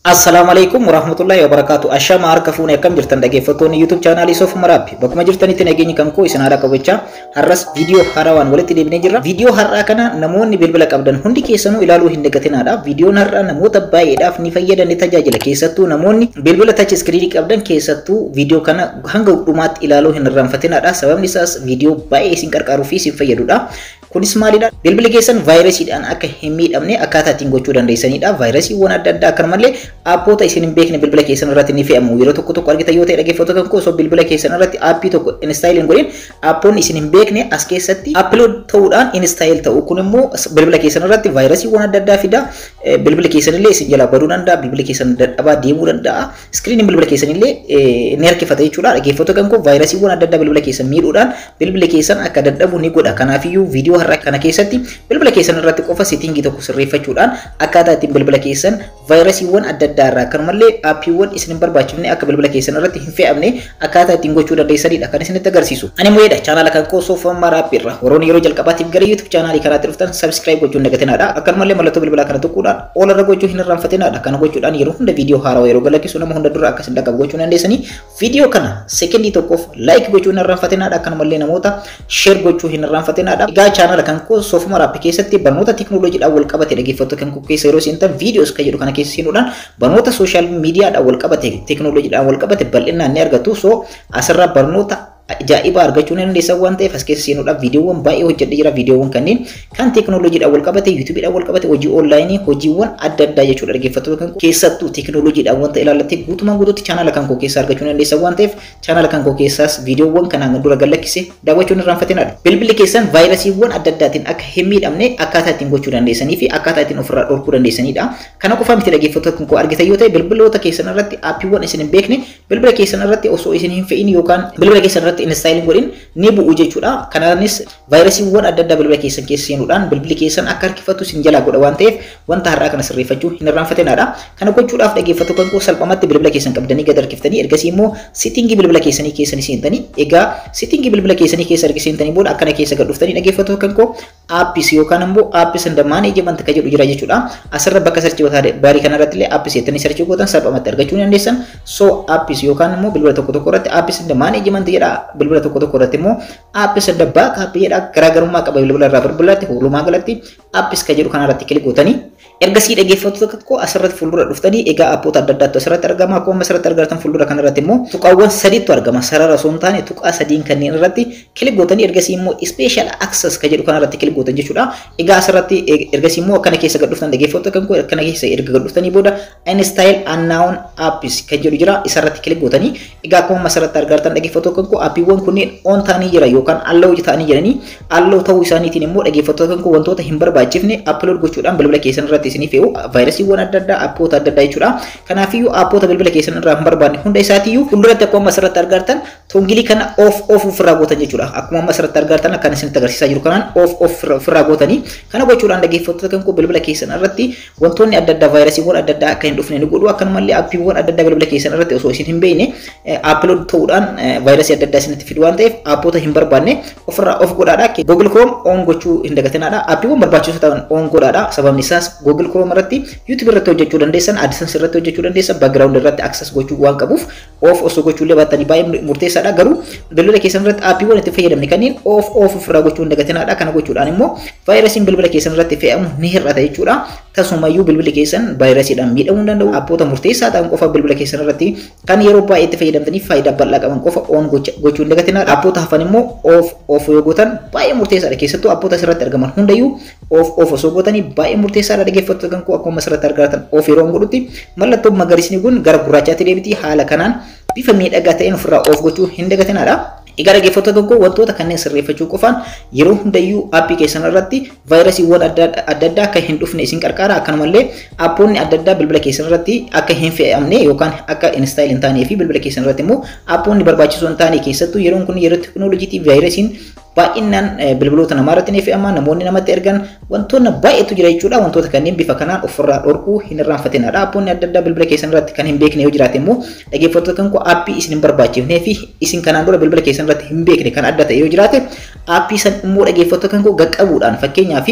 Assalamualaikum warahmatullahi wabarakatuh. Ashama harka fuune akkam jirtan dhaggeeffattoonni YouTube channel Sof Marabi. Bakkuma jirtanitti nageenyi kan koo isin haadha qabachaa har'as video harawaan walitti deebinee jirra. Video har'aa kana namoonni bilbila qabdan hundi keessanuu ilaaluu hin dagatinaadha. Videoon har'aa namoota baay'eedhaaf ni fayyada ni tajaajila. Keessattuu namoonni bilbila touch screen qabdan keessattuu video kana hanga dhumaatti ilaaluu hin irraanfatinaadha. Sababni isaas video baay'ee isin qarqaaruu fi isin fayyadudha. Kunis maalidha? Bilbila keessan vaayirasiidhaan akka hin miidhamne akkaataa ittiin gochuu dandeessanidha. Vaayirasiiwwan adda addaa akkasumallee aappoota isin hin beekne bilbila keessan irratti ni fe'amu. Yeroo tokko tokko argitan yoo ta'e dhaggeeffattoota kan koo osoo bilbila keessan irratti aappii tokko install hin godhin aappoonni isin hin beekne as keessatti upload ta'uudhaan install ta'u. Kun immoo bilbila keessan irratti vaayirasiiwwan adda addaa fida. Bilbila keessan illee isin jalaa baduu danda'a. Bilbila keessan dadhabaa deemuu danda'a. Screen bilbila keessan illee ni harkifata jechuudha. Dhaggeeffattoota kan koo vaayirasiiwwan adda addaa bilbila keessan miidhuudhaan bilbila keessan akka dadhabu ni godha. Kanaafiyyuu video har'a kana keessatti bilbila keessan irratti qofa settingii tokko sirreeffachuudhaan akkaataa ittiin bilbila keessan vaayirasiiwwan adda addaa irraa akkanumallee aappiiwwan isin hin barbaachifne akka bilbila keessan irratti hin fe'amne akkaataa ittiin gochuu dandeessanidha kan isinitti agarsiisu. Ani mo'eedha chaanaala kan koo Sof Marabi irra warroonni yeroo jalqabaatiif gara YouTube chaanaalii kanaatti dhuftan subscribe gochuun dagatinaadha. Akkanumallee mallattoo bilbilaa kana tuquudhaan ol irra gochuu hin irraanfatinaadha. Kana gochuudhaan yeroo hunda video haarawaa yeroo galakkisu nama hunda dura akka isin dhaqqabu gochuu dandeessanii video kana sekendii tokkoof like gochuu hin irraanfatinaadha. Akkanumallee namoota share gochuu hin irraanfatinaadha. Egaa chaanaala kan koo Sof Marabi keessatti barnoota teknooloojiidhaan wal qabate dhaggeeffattoota kan koo keessa yeroo seentan videos kan jedhu kana keessa seenuudhaan barnoota social miidiyaadhaan wal qabate teknooloojiidhaan wal qabate bal'inaan ni argatu. So asirraa barnoota ajaa'iba argachuu ni dandeessan waan ta'eef as keessa seenuudhaan viidiyoowwan baay'ee hojjedhee jira. Viidiyoowwan kanneen kan teknooloojiidhaan wal qabate yuutuubiidhaan wal qabate hojii onlaayinii hojiiwwan adda addaa jechuudha. Dhaggeeffattoota kan koo keessattuu teknooloojiidhaan wanta ilaallate guutumaan guutuutti chaanaala kan koo keessa argachuu ni dandeessan waan ta'eef chaanaala kan koo keessaas viidiyoowwan kanaan dura gallakkise daawwachuun irraanfatinaadha. Bilbilli keessan vaayirasiiwwan adda addaatiin akka hin miidhamne akkaataa ittiin gochuu dandeessanii fi akkaataa ittiin ofirraa dhorkuu dandeessanidha. Kana qofa miti dhaggeeffattoota kan koo argitan yoo ta'e bilbiloota keessan irratti aappiiwwan isin hin beekne bilbila keessan irratti osoo isin hin fe'in yookaan bilbila keessan irratti install godhin ni bu'u jechuudha. Kanaanis vaayirasiiwwan adda addaa bilbila keessan keessa seenuudhaan bilbilli keessan akka harkifatu isin jalaa godha waan ta'eef wanta har'aa kana sirreeffachuu hin irraanfatinaadha. Kana gochuudhaaf dhaggeeffattoota kan koo salphumatti bilbila keessan qabdanii gad harkiftanii ergasii immoo settingii bilbila keessanii keessa seentanii egaa settingii bilbila keessanii keessa erga seentanii booda akkana keessa gad dhuftanii dhaggeeffattoota kan koo aappis yookaan immoo aappis and management kan jedhu jira jechuudha. Asirra bakka sarchii baarii kanarratti illee aappis jettanii sarchii gootan salphumatti argachuu ni dandeessan. So aappis yookaan immoo bilbila tokko tokko irratti aappis and management jedha. Bilbila tokko tokko irratti immoo aappis adda baakaappii jedha. Garaagarummaa qaba bilbila irraa bilbilaatti walumaa galatti aappis kan jedhu kanarratti kilik gootanii ergasii dhaggeeffattoota kan koo asirratti fuuldura dhuftanii egaa aappoota adda addaatu asirratti argama. Akkuma asirratti argatan fuuldura kanarratti immoo tuqaawwan sadiitu argama. Sarara osoo hin taane tuqaa sadiin kanneen irratti kilik gootanii ergasii immoo special access kan jedhu kanarratti kilik gootan jechuudha. Egaa asirratti ergasii immoo akkana keessa gad dhuftan dhaggeeffattoota kan koo akkana keessa erga gad dhuftanii booda install unknown apps kan jedhu jira. Isarratti kilik gootanii egaa akkuma asirratti argatan dhaggeeffattoota kan koo aappiiwwan kunneen on ta'anii jira yookaan allow ta'anii jiranii allow ta'uu isaaniitiin immoo dhaggeeffattoota kan koo wantoota hin barbaachifne upload gochuudhaan bilbila keessan irratti isinii fe'u vaayirasiiwwan adda addaa aappoota adda addaa jechuudha. Kanaafiyyuu aappoota bilbila keessan irraa hin barbaanne hunda isaatiiyyuu fuulduratti akkuma asirratti argatan tongilii kana off ofirraa gootan jechuudha. Akkuma asirratti argatan akkan isinitti agarsiisaa jiru kanaan off ofirraa gootanii kana gochuudhaan dhaggeeffattoota kan koo bilbila keessan irratti wantoonni adda addaa vaayirasiiwwan adda addaa akka hin dhufne ni godhu. Akkanumallee aappiiwwan adda addaa bilbila keessan irratti osoo isin hin beekne upload ta'uudhaan vaayirasii adda addaa isinitti fidu waan ta'eef aappoota hin barbaanne ofirraa of godhaadha. Google Chrome on gochuu hin dagatinaadha. Aappiiwwan barbaachisoo ta'an on godhaadha. Sababni isaas Google Chrome irratti YouTube irratti hojjechuu dandeessan, AdSense irratti hojjechuu dandeessan, background irratti access gochuu waan qabuuf off osoo gochuullee baattanii baay'ee murteessaadha. Garuu bilbila keessan irratti aappiiwwan itti fayyadamne kanneen off ofirraa gochuu hin dagatinaadha. Kana gochuudhaan immoo vaayirasiin bilbila keessan irratti fe'amu ni hir'ata jechuudha. Tasumayyuu bilbilli keessan vaayirasiidhaan miidhamuu hin danda'u. Aappoota murteessaa ta'an qofa bilbila keessan irratti kan yeroo baay'ee itti fayyadamtaniif faayidaa bal'aa qaban qofa on gochuu hin dagatinaadha. Aappoota hafan immoo off yoo gootan baay'ee murteessaadha. Keessattuu aappoota asirratti argaman hundayyuu off osoo gootanii baay'ee murteessaadha. Dhaggeeffattoota kan koo akkuma asirratti argatan off yeroo godhutti mallattoon magariisni kun gara gurraachaatti deebiti. Haala kanaan bifa miidhagaa ta'een ofirraa off gochuu hin dagatinaadha. Egaa dhaggeeffattoota kan koo wantoota kanneen sirreeffachuu qofaan yeroo hundayyuu aappii keessan irratti vaayirasiiwwan adda addaa akka hin dhufne isin qarqaara. Akkanumallee aappoonni adda addaa bilbila keessan irratti akka hin fe'amne yookaan akka install hin taanee fi bilbila keessan irratti immoo aappoonni barbaachisoo hin taane keessattuu yeroon kun yeroo teknooloojiitii vaayirasiin baay'inaan bilbiloota namaa irratti ni fe'ama. Namoonni namatti ergan wantoonni baay'eetu jira jechuudha. Wantoota kanneen bifa kanaan ofirraa dhorkuu hin irraanfatinaadha. Aappoonni adda addaa bilbila keessan irratti kan hin beekne yoo jiraate immoo dhaggeeffattoota kan koo aappii isin hin barbaachifnee fi isin kanaan dura bilbila keessan irratti hin beekne kan adda ta'e yoo jiraate aappii san immoo dhaggeeffattoota kan koo qaqqabuudhaan fakkeenyaaf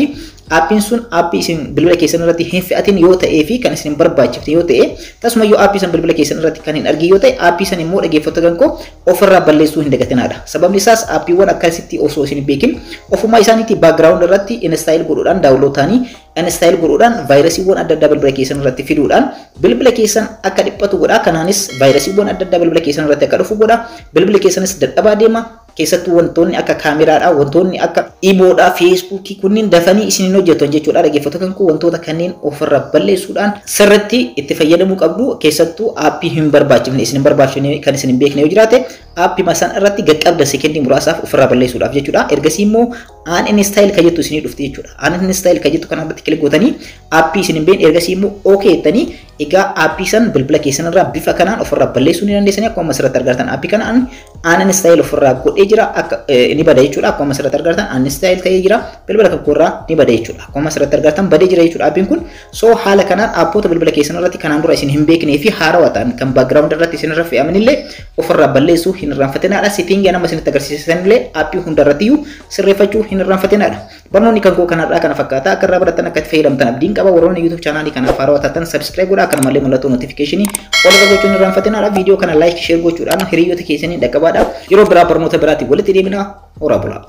aappiin sun aappii isin bilbila keessan irratti hin fe'atin yoo ta'ee fi kan isin barbaachifte yoo ta'e tasuma yoo aappii san bilbila keessan irratti kan hin argin yoo ta'e aappii san immoo dhaggeeffattoota koo ofirraa balleessuu hin dagatinaadha. Sababni isaas aappiiwwan akkasitti osoo isin hin beekin ofuma isaaniitti background irratti install godhuudhaan download ta'anii install godhuudhaan vaayirasiiwwan adda addaa bilbila keessan irratti fiduudhaan bilbila keessan akka dhiphatu godha. Kanaanis vaayirasiiwwan adda addaa bilbila keessan irratti akka dhufu godha. Bilbila keessanis dadhabaa deema. Keessattuu wantoonni akka kaameraadhaa, wantoonni akka iboodhaa, feesbuukii kunniin dafanii isin hin hojjetan jechuudha. Dhaggeeffattoota koo wantoota kanneen ofirraa balleessuudhaan sirriitti itti fayyadamuu qabdu. Keessattuu aappii hin barbaachifne isin hin barbaachifne kan isin hin beekne yoo jiraate aappii masan irratti gaqqabda sekendii muraasaaf ofirraa balleessuudhaaf jechuudha. Ergasii immoo uninstall kan jettu isinii dhufti jechuudha. Uninstall kan jettu kana irratti kilik gootanii aappii isin hin beekne ergasii immoo okay jettanii egaa aappii san bilbila keessan irraa bifa kanaan ofirraa balleessuu ni dandeessanii. Akkuma asirratti argartan aappii kanaan uninstall ofirraa godhee jira akka ni bada jechuudha. Akkuma asirratti argartan uninstall ta'ee jira bilbila kankoorraa ni bada jechuudha. Akkuma asirratti argartan badee jira jechuudha aappiin kun. So haala kanaan aappoota bilbila keessan irratti kanaan dura isin hin beeknee fi haarawaa ta'an kan background irratti isin irra fe'aman illee ofirraa balleessuu hin irraanfatinaadha. Setting nama isinitti agarsiisan illee aappii hundarrattiyyuu sirreeffachuu hin irraanfatinaadha. Barnoonni kan koo kanarraa kana fakkaata. Akka irraa barattan akka itti fayyadamtan abdiin qaba. Warroonni YouTube channel kanaaf haarawaa taatan subscribe godhaa. Akkanumallee mul'atu notification wal gochuun hin irraanfatinaadha. Video kana like share gochuudhaan hiriyoota keessanii dhaqqabaadha. Yeroo biraa barnoota biraatiin walitti deemina. Horaa bulaa.